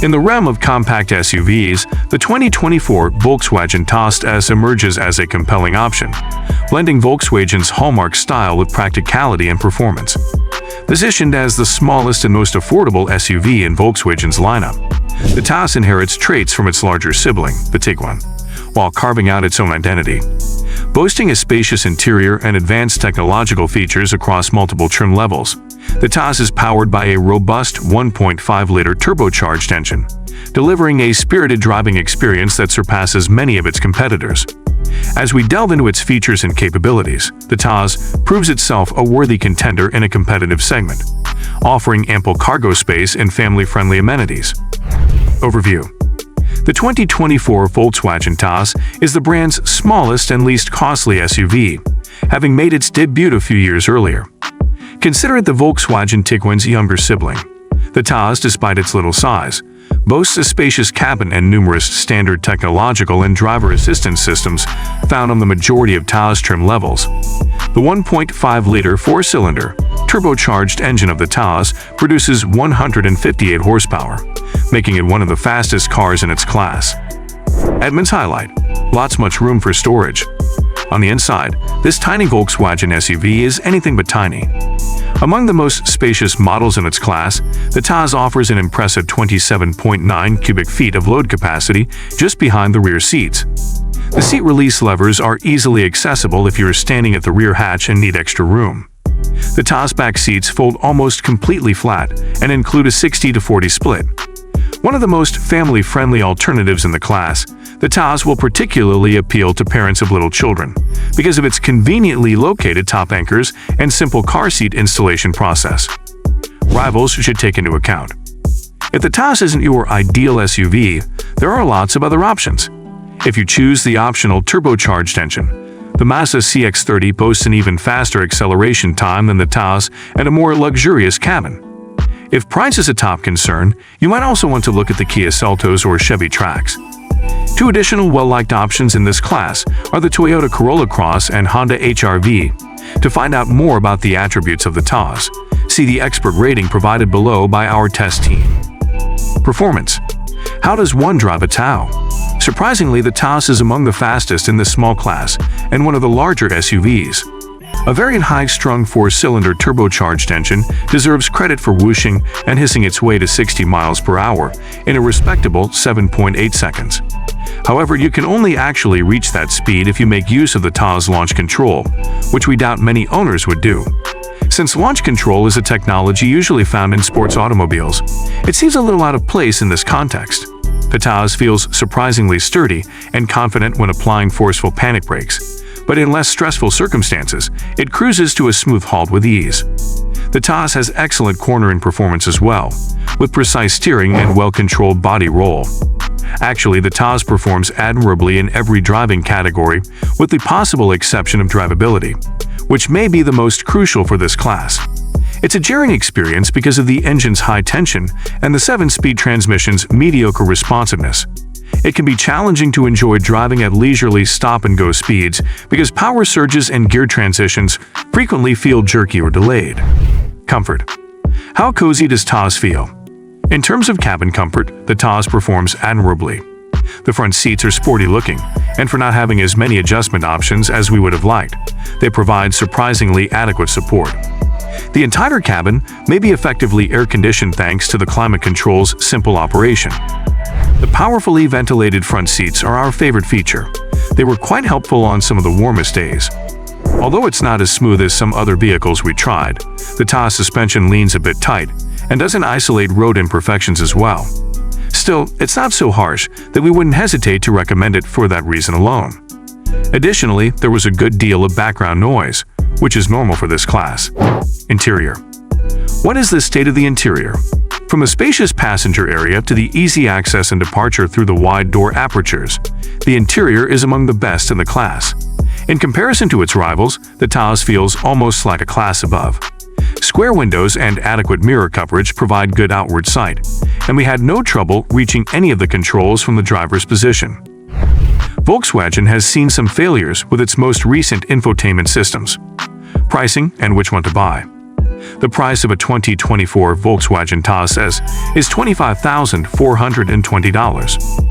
In the realm of compact SUVs, the 2024 Volkswagen Taos S emerges as a compelling option, blending Volkswagen's hallmark style with practicality and performance. Positioned as the smallest and most affordable SUV in Volkswagen's lineup, the Taos inherits traits from its larger sibling, the Tiguan, while carving out its own identity. Boasting a spacious interior and advanced technological features across multiple trim levels, the Taos is powered by a robust 1.5-liter turbocharged engine, delivering a spirited driving experience that surpasses many of its competitors. As we delve into its features and capabilities, the Taos proves itself a worthy contender in a competitive segment, offering ample cargo space and family-friendly amenities. Overview: the 2024 Volkswagen Taos is the brand's smallest and least costly SUV, having made its debut a few years earlier. Consider it the Volkswagen Tiguan's younger sibling. The Taos, despite its little size, boasts a spacious cabin and numerous standard technological and driver assistance systems found on the majority of Taos trim levels. The 1.5-liter four-cylinder, turbocharged engine of the Taos produces 158 horsepower, making it one of the fastest cars in its class. Edmund's highlight: much room for storage. On the inside, this tiny Volkswagen SUV is anything but tiny. Among the most spacious models in its class, the Taos offers an impressive 27.9 cubic feet of load capacity just behind the rear seats. The seat release levers are easily accessible if you're standing at the rear hatch and need extra room. The Taos back seats fold almost completely flat and include a 60-40 split. One of the most family-friendly alternatives in the class, the Taos will particularly appeal to parents of little children because of its conveniently located top anchors and simple car seat installation process. Rivals should take into account: if the Taos isn't your ideal SUV, there are lots of other options. If you choose the optional turbocharged engine, the Mazda CX-30 boasts an even faster acceleration time than the Taos and a more luxurious cabin. If price is a top concern, you might also want to look at the Kia Seltos or Chevy Trax. Two additional well-liked options in this class are the Toyota Corolla Cross and Honda HR-V. To find out more about the attributes of the Taos, see the expert rating provided below by our test team. Performance: how does one drive a Taos? Surprisingly, the Taos is among the fastest in this small class and one of the larger SUVs. A very high-strung four-cylinder turbocharged engine deserves credit for whooshing and hissing its way to 60 miles per hour in a respectable 7.8 seconds. However, you can only actually reach that speed if you make use of the Taos launch control, which we doubt many owners would do. Since launch control is a technology usually found in sports automobiles, it seems a little out of place in this context. The Taos feels surprisingly sturdy and confident when applying forceful panic brakes, but in less stressful circumstances, it cruises to a smooth halt with ease. The Taos has excellent cornering performance as well, with precise steering and well-controlled body roll. Actually, the Taos performs admirably in every driving category, with the possible exception of drivability, which may be the most crucial for this class. It's a jarring experience because of the engine's high tension and the 7-speed transmission's mediocre responsiveness. It can be challenging to enjoy driving at leisurely stop-and-go speeds because power surges and gear transitions frequently feel jerky or delayed. Comfort: how cozy does Taos feel? In terms of cabin comfort, the Taos performs admirably. The front seats are sporty-looking, and for not having as many adjustment options as we would have liked, they provide surprisingly adequate support. The entire cabin may be effectively air-conditioned thanks to the climate control's simple operation. The powerfully ventilated front seats are our favorite feature. They were quite helpful on some of the warmest days. Although it's not as smooth as some other vehicles we tried, the Taos suspension leans a bit tight and doesn't isolate road imperfections as well. Still, it's not so harsh that we wouldn't hesitate to recommend it for that reason alone. Additionally, there was a good deal of background noise, which is normal for this class. Interior: what is the state of the interior? From the spacious passenger area to the easy access and departure through the wide door apertures, the interior is among the best in the class. In comparison to its rivals, the Taos feels almost like a class above. Square windows and adequate mirror coverage provide good outward sight, and we had no trouble reaching any of the controls from the driver's position. Volkswagen has seen some failures with its most recent infotainment systems. Pricing and which one to buy. The price of a 2024 Volkswagen Taos S is $25,420.